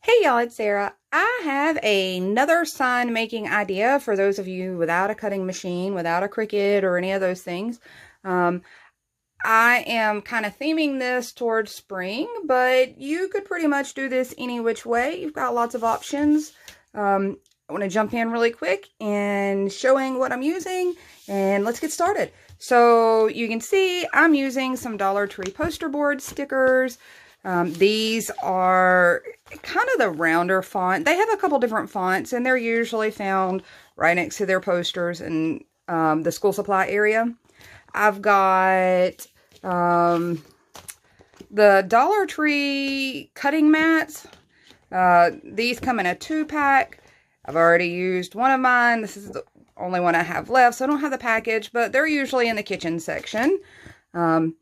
Hey y'all, it's Sarah. I have another sign making idea for those of you without a cutting machine, without a Cricut or any of those things. Um, I am kind of theming this towards spring, but you could pretty much do this any which way. You've got lots of options. I want to jump in really quick and showing what I'm using, and let's get started. So you can see I'm using some Dollar Tree poster board stickers. These are kind of the rounder font. They have a couple different fonts, and they're usually found right next to their posters in the school supply area. I've got the Dollar Tree cutting mats. These come in a 2-pack. I've already used one of mine. This is the only one I have left, so I don't have the package, but they're usually in the kitchen section. I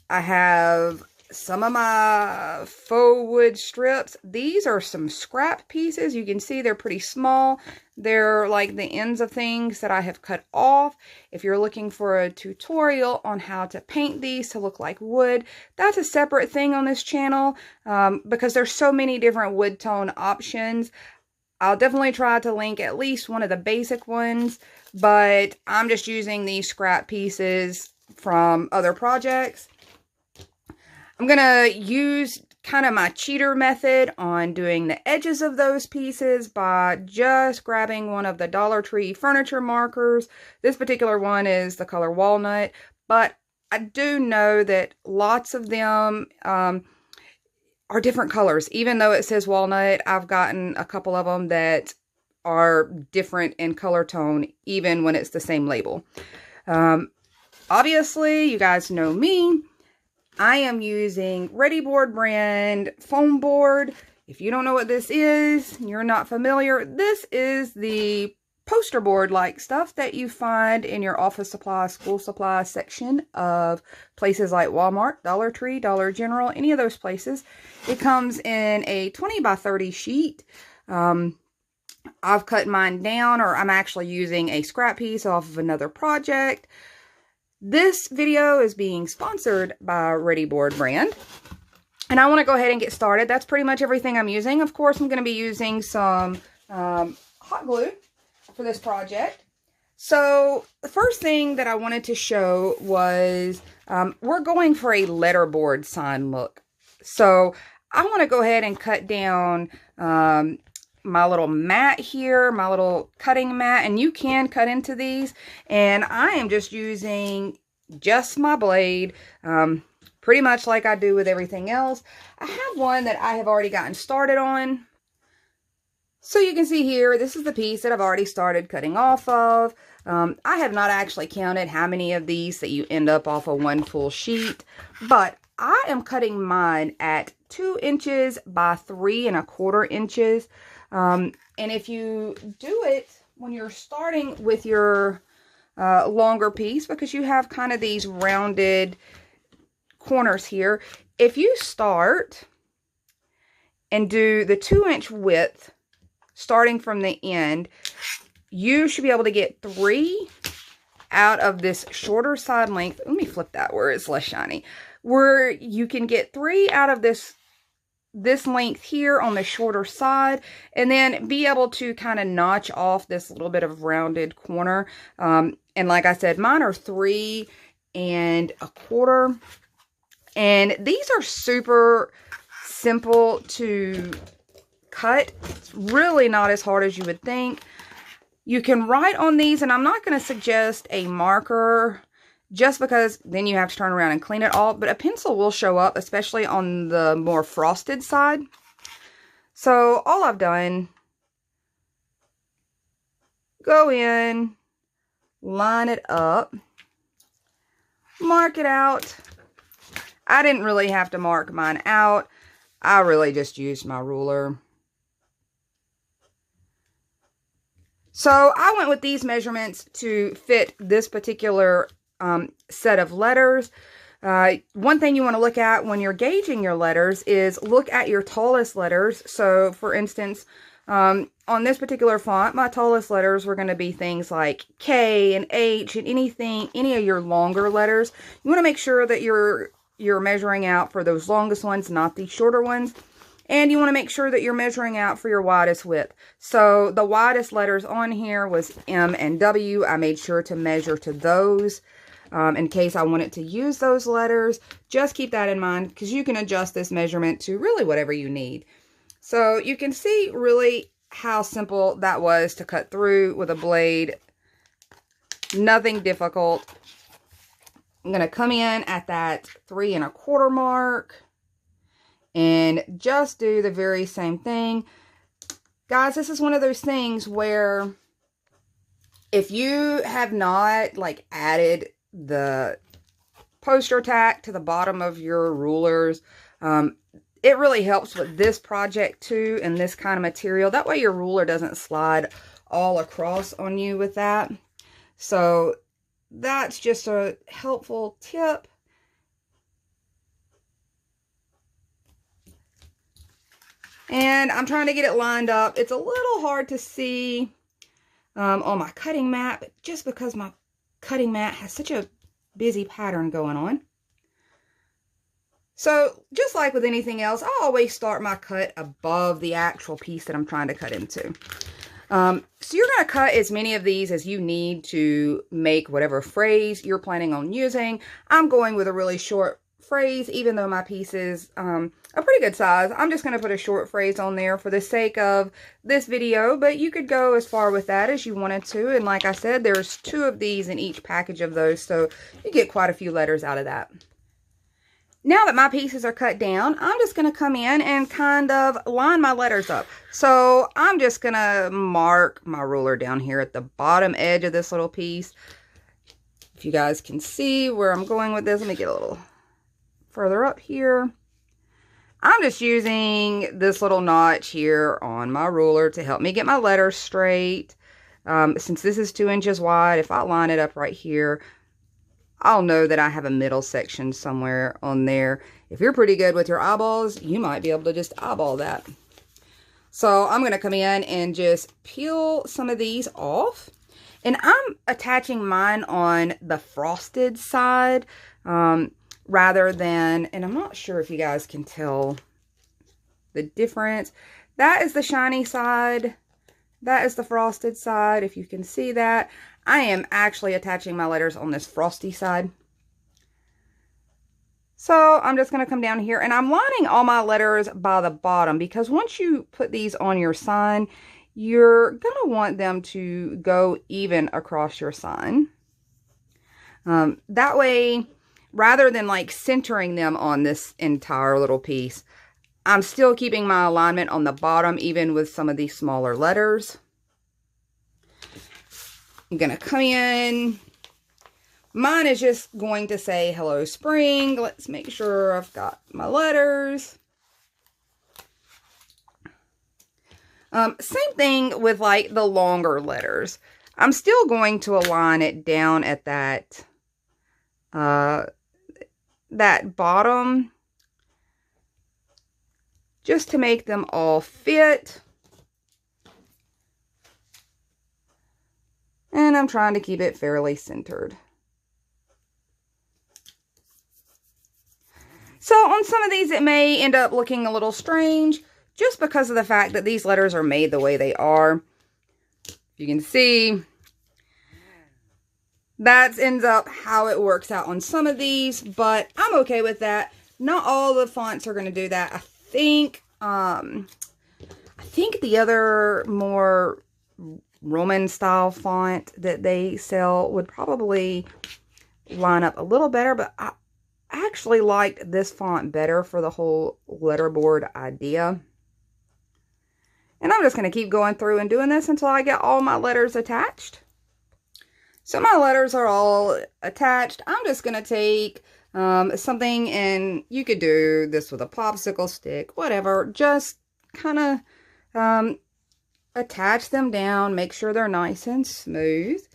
have some of my faux wood strips. These are some scrap pieces. You can see they're pretty small. They're like the ends of things that I have cut off. If you're looking for a tutorial on how to paint these to look like wood, that's a separate thing on this channel because there's so many different wood tone options. I'll definitely try to link at least one of the basic ones, but I'm just using these scrap pieces from other projects. I'm going to use kind of my cheater method on doing the edges of those pieces by just grabbing one of the Dollar Tree furniture markers. This particular one is the color walnut, but I do know that lots of them are different colors. Even though it says walnut, I've gotten a couple of them that are different in color tone, even when it's the same label. Obviously, you guys know me. I am using Readi-board brand foam board. If you don't know what this is, you're not familiar, this is the poster board like stuff that you find in your office supply, school supply section of places like Walmart, Dollar Tree, Dollar General, any of those places. It comes in a 20 by 30 sheet. I've cut mine down, or I'm actually using a scrap piece off of another project. This video is being sponsored by Readi-board brand, and I want to go ahead and get started. That's pretty much everything I'm using. Of course, I'm going to be using some hot glue for this project. So the first thing that I wanted to show was we're going for a letterboard sign look. So I want to go ahead and cut down my little mat here, my little cutting mat, and you can cut into these, and I am just using just my blade, pretty much like I do with everything else. I have one that I have already gotten started on. So you can see here, this is the piece that I've already started cutting off of. I have not actually counted how many of these that you end up off of one full sheet, but I am cutting mine at 2 inches by 3¼ inches. And if you do it when you're starting with your longer piece, because you have kind of these rounded corners here, if you start and do the 2-inch width starting from the end, you should be able to get 3 out of this shorter side length. Let me flip that where it's less shiny. Where you can get 3 out of this length here on the shorter side, and then be able to kind of notch off this little bit of rounded corner. And like I said, mine are 3¼ and these are super simple to cut. It's really not as hard as you would think. You can write on these, and I'm not going to suggest a marker just because then you have to turn around and clean it all, but a pencil will show up, especially on the more frosted side. So all I've done, go in, line it up, mark it out. I didn't really have to mark mine out. I really just used my ruler. So I went with these measurements to fit this particular set of letters. One thing you want to look at when you're gauging your letters is look at your tallest letters. So for instance, on this particular font, my tallest letters were going to be things like K and H and any of your longer letters. You want to make sure that you're measuring out for those longest ones, not the shorter ones. And you want to make sure that you're measuring out for your widest width. So the widest letters on here was M and W. I made sure to measure to those in case I wanted to use those letters. Just keep that in mind because you can adjust this measurement to really whatever you need. So you can see really how simple that was to cut through with a blade. Nothing difficult. I'm going to come in at that 3 1/4 mark. And just do the very same thing. Guys, this is one of those things where if you have not like added the poster tack to the bottom of your rulers, it really helps with this project too and this kind of material. That way your ruler doesn't slide all across on you with that. So that's just a helpful tip. And I'm trying to get it lined up. It's a little hard to see on my cutting mat, but just because my cutting mat has such a busy pattern going on. So just like with anything else, I always start my cut above the actual piece that I'm trying to cut into. So you're going to cut as many of these as you need to make whatever phrase you're planning on using. I'm going with a really short phrase, even though my piece is a pretty good size. I'm just going to put a short phrase on there for the sake of this video, but you could go as far with that as you wanted to. And like I said, there's 2 of these in each package of those, so you get quite a few letters out of that. Now that my pieces are cut down, I'm just going to come in and kind of line my letters up. So I'm just going to mark my ruler down here at the bottom edge of this little piece. If you guys can see where I'm going with this, let me get a little further up here. I'm just using this little notch here on my ruler to help me get my letters straight. Since this is 2 inches wide, if I line it up right here, I'll know that I have a middle section somewhere on there. If you're pretty good with your eyeballs, you might be able to just eyeball that. So I'm going to come in and just peel some of these off. And I'm attaching mine on the frosted side rather than, and I'm not sure if you guys can tell the difference. That is the shiny side. That is the frosted side, if you can see that. I am actually attaching my letters on this frosty side. So I'm just going to come down here and I'm lining all my letters by the bottom because once you put these on your sign, you're going to want them to go even across your sign. That way, rather than like centering them on this entire little piece, I'm still keeping my alignment on the bottom, even with some of these smaller letters. I'm going to come in. Mine is just going to say, hello, spring. Let's make sure I've got my letters. Same thing with like the longer letters. I'm still going to align it down at that, that bottom, just to make them all fit. And I'm trying to keep it fairly centered. So on some of these, it may end up looking a little strange just because of the fact that these letters are made the way they are. You can see that ends up how it works out on some of these, but I'm okay with that. Not all the fonts are going to do that. I think the other more Roman style font that they sell would probably line up a little better, but I actually liked this font better for the whole letterboard idea. And I'm just going to keep going through and doing this until I get all my letters attached. So my letters are all attached. I'm just going to take something, and you could do this with a popsicle stick, whatever. Just kind of attach them down, make sure they're nice and smooth.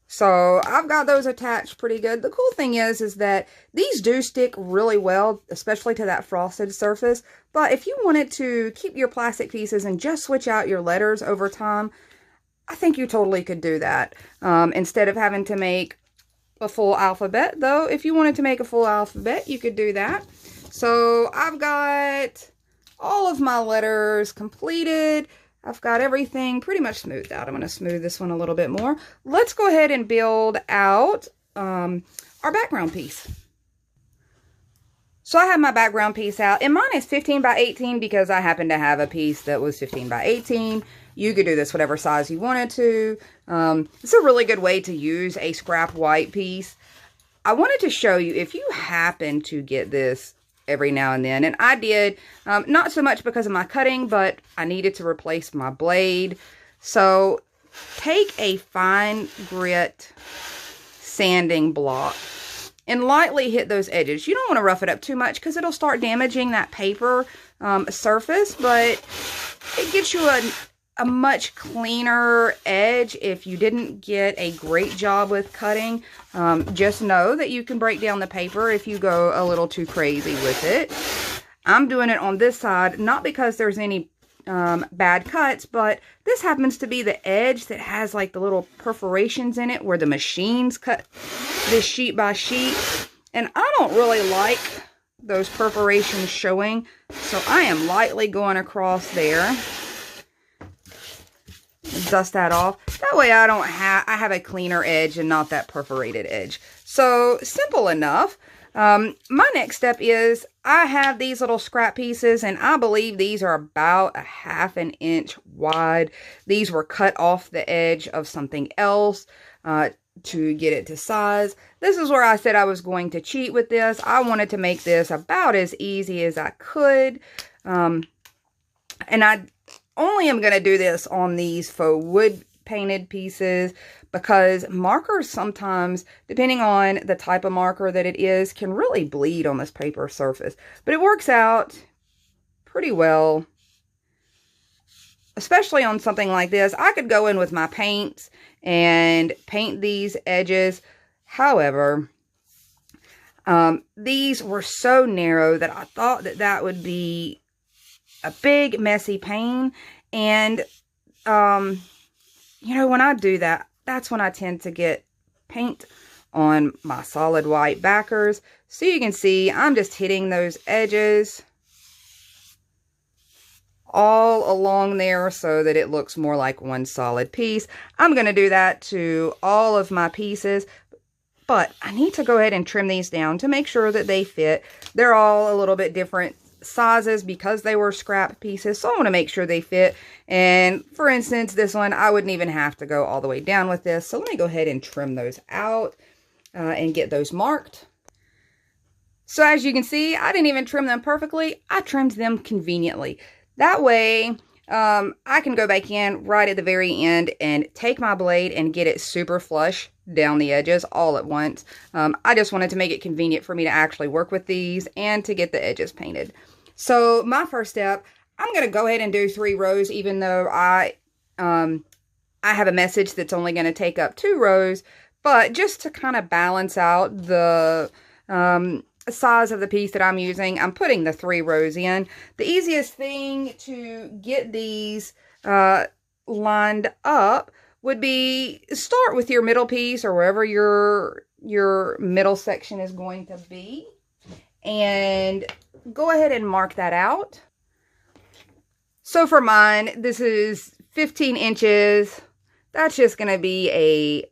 So I've got those attached pretty good. The cool thing is that these do stick really well, especially to that frosted surface. But if you wanted to keep your plastic pieces and just switch out your letters over time, I think you totally could do that. Instead of having to make a full alphabet, though, if you wanted to make a full alphabet, you could do that. So I've got all of my letters completed. I've got everything pretty much smoothed out. I'm going to smooth this one a little bit more. Let's go ahead and build out our background piece. So I have my background piece out, and mine is 15 by 18 because I happen to have a piece that was 15 by 18. You could do this whatever size you wanted to. It's a really good way to use a scrap white piece. I wanted to show you if you happen to get this every now and then, and I did, not so much because of my cutting, but I needed to replace my blade. So take a fine grit sanding block and lightly hit those edges. You don't want to rough it up too much because it'll start damaging that paper surface, but it gets you a much cleaner edge if you didn't get a great job with cutting. Just know that you can break down the paper if you go a little too crazy with it. I'm doing it on this side, not because there's any bad cuts, but this happens to be the edge that has like the little perforations in it where the machines cut this sheet by sheet. And I don't really like those perforations showing, so I am lightly going across there. Dust that off. That way I have a cleaner edge and not that perforated edge. So simple enough. My next step is I have these little scrap pieces, and I believe these are about 1/2 inch wide. These were cut off the edge of something else to get it to size. This is where I said I was going to cheat with this. I wanted to make this about as easy as I could. And I only am going to do this on these faux wood painted pieces because markers sometimes, depending on the type of marker that it is, can really bleed on this paper surface. But it works out pretty well, especially on something like this. I could go in with my paints and paint these edges. However, these were so narrow that I thought that that would be a big messy pain. And you know, when I do that, that's when I tend to get paint on my solid white backers. So you can see I'm just hitting those edges all along there so that it looks more like one solid piece. I'm going to do that to all of my pieces, but I need to go ahead and trim these down to make sure that they fit. They're all a little bit different sizes because they were scrap pieces, so I want to make sure they fit. And for instance, this one, I wouldn't even have to go all the way down with this. So let me go ahead and trim those out and get those marked. So as you can see, I didn't even trim them perfectly. I trimmed them conveniently. That way, I can go back in right at the very end and take my blade and get it super flush down the edges all at once. I just wanted to make it convenient for me to actually work with these and to get the edges painted. So my first step, I'm going to go ahead and do 3 rows, even though I have a message that's only going to take up 2 rows, but just to kind of balance out the size of the piece that I'm using, I'm putting the 3 rows in. The easiest thing to get these lined up would be start with your middle piece or wherever your middle section is going to be, and go ahead and mark that out. So for mine, this is 15 inches. That's just going to be a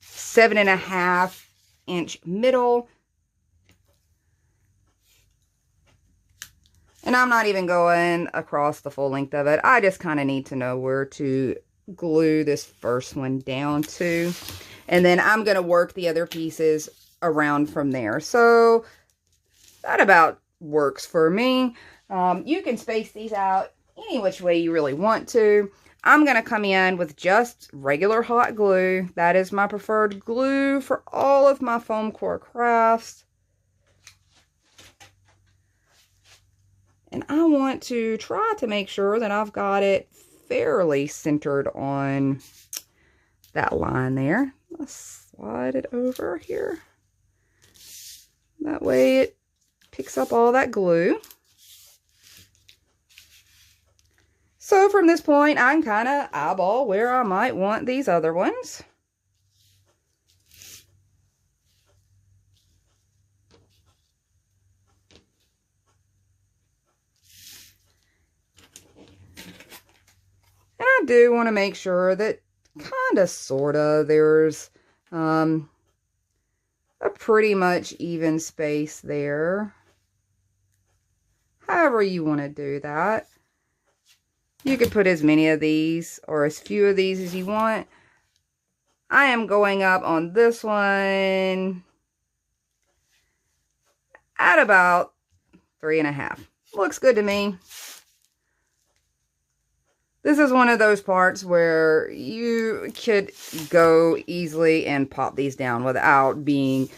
7.5 inch middle. And I'm not even going across the full length of it. I just kind of need to know where to glue this first one down to. And then I'm going to work the other pieces around from there. So that about works for me. You can space these out any which way you really want to. I'm going to come in with just regular hot glue. That is my preferred glue for all of my foam core crafts. And I want to try to make sure that I've got it fairly centered on that line there. Let's slide it over here. That way it picks up all that glue. So from this point, I can kind of eyeball where I might want these other ones. I do want to make sure that kind of, sort of, there's a pretty much even space there. However you want to do that. You could put as many of these or as few of these as you want. I am going up on this one at about 3.5. Looks good to me. This is one of those parts where you could go easily and pop these down without being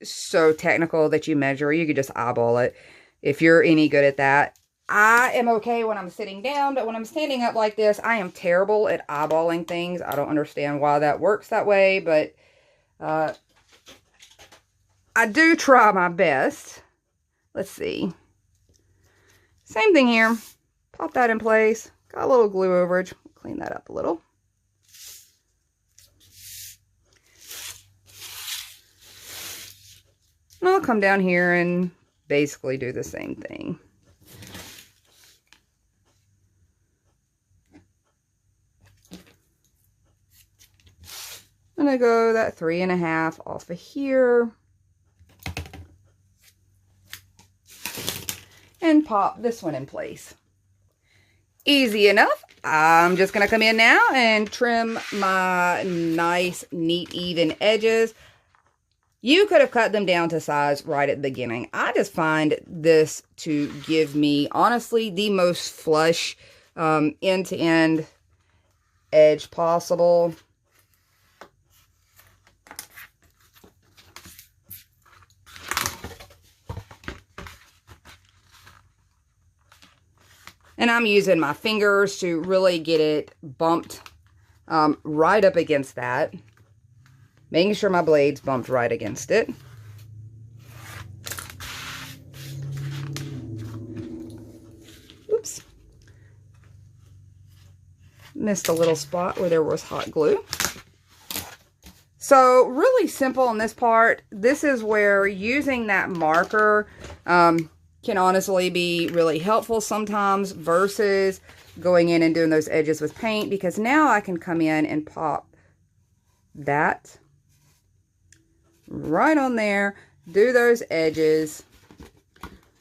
so technical that you measure. You could just eyeball it if you're any good at that. I am okay when I'm sitting down, but when I'm standing up like this, I am terrible at eyeballing things. I don't understand why that works that way, but I do try my best. Let's see. Same thing here. Pop that in place. Got a little glue overage. Clean that up a little. And I'll come down here and basically do the same thing. I'm going to go that 3.5 off of here. And pop this one in place. Easy enough. I'm just going to come in now and trim my nice, neat, even edges. You could have cut them down to size right at the beginning. I just find this to give me, honestly, the most flush end-to-end edge possible. And I'm using my fingers to really get it bumped right up against that. Making sure my blade's bumped right against it. Oops. Missed a little spot where there was hot glue. So really simple on this part. This is where using that marker can honestly be really helpful sometimes versus going in and doing those edges with paint, because now I can come in and pop that right on there, do those edges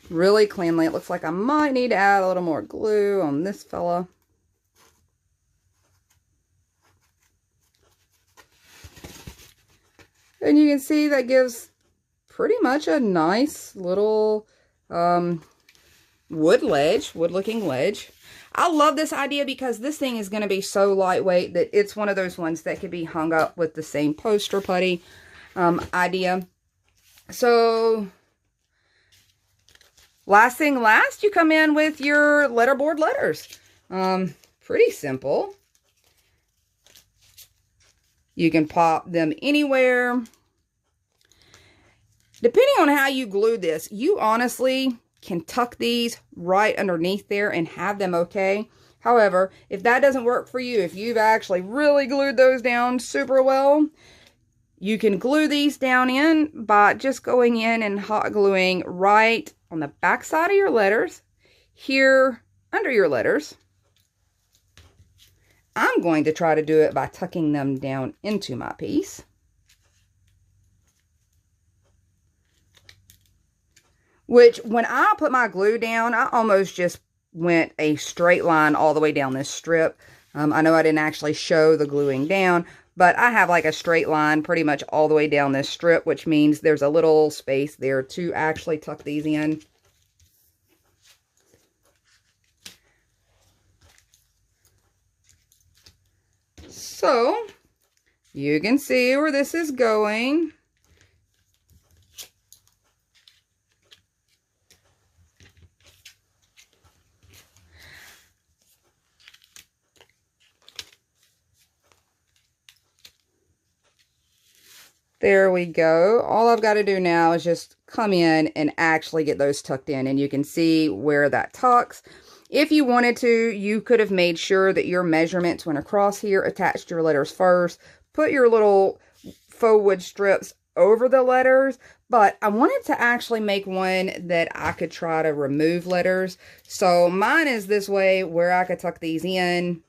really cleanly. It looks like I might need to add a little more glue on this fella. And you can see that gives pretty much a nice little wood looking ledge. I love this idea because this thing is going to be so lightweight that it's one of those ones that could be hung up with the same poster putty idea. So last thing last, you come in with your letterboard letters. Pretty simple. You can pop them anywhere. Depending on how you glue this, you honestly can tuck these right underneath there and have them okay. However, if that doesn't work for you, if you've actually really glued those down super well, you can glue these down in by just going in and hot gluing right on the back side of your letters, here under your letters. I'm going to try to do it by tucking them down into my piece. Which, when I put my glue down, I almost just went a straight line all the way down this strip. I know I didn't actually show the gluing down, but I have like a straight line pretty much all the way down this strip, which means there's a little space there to actually tuck these in. So, you can see where this is going. There we go. All I've got to do now is just come in and actually get those tucked in. And you can see where that tucks. If you wanted to, you could have made sure that your measurements went across here, attached your letters first, put your little faux wood strips over the letters, but I wanted to actually make one that I could try to remove letters. So mine is this way where I could tuck these in.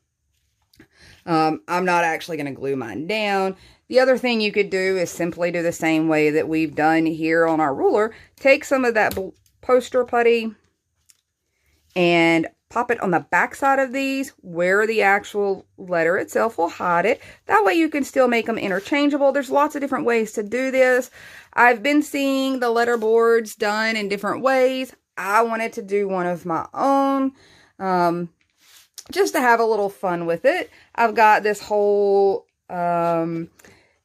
I'm not actually going to glue mine down. The other thing you could do is simply do the same way that we've done here on our ruler. Take some of that poster putty and pop it on the back side of these where the actual letter itself will hide it. That way you can still make them interchangeable. There's lots of different ways to do this. I've been seeing the letter boards done in different ways. I wanted to do one of my own, just to have a little fun with it. I've got this whole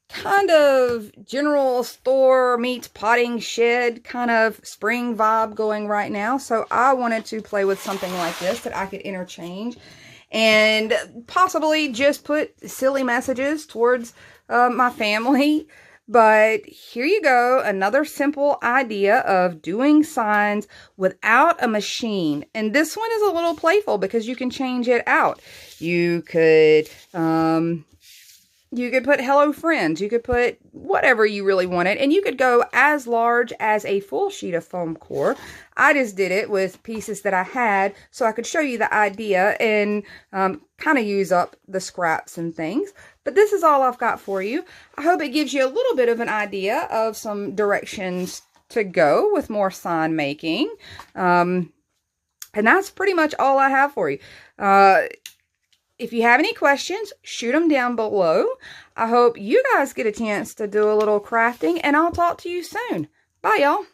kind of general store meets potting shed kind of spring vibe going right now. So I wanted to play with something like this that I could interchange and possibly just put silly messages towards my family. But here you go, another simple idea of doing signs without a machine. And this one is a little playful because you can change it out. You could put hello friends, you could put whatever you really wanted, and you could go as large as a full sheet of foam core. I just did it with pieces that I had so I could show you the idea and kind of use up the scraps and things. But this is all I've got for you. I hope it gives you a little bit of an idea of some directions to go with more sign making. And that's pretty much all I have for you. If you have any questions, shoot them down below. I hope you guys get a chance to do a little crafting, and I'll talk to you soon. Bye, y'all.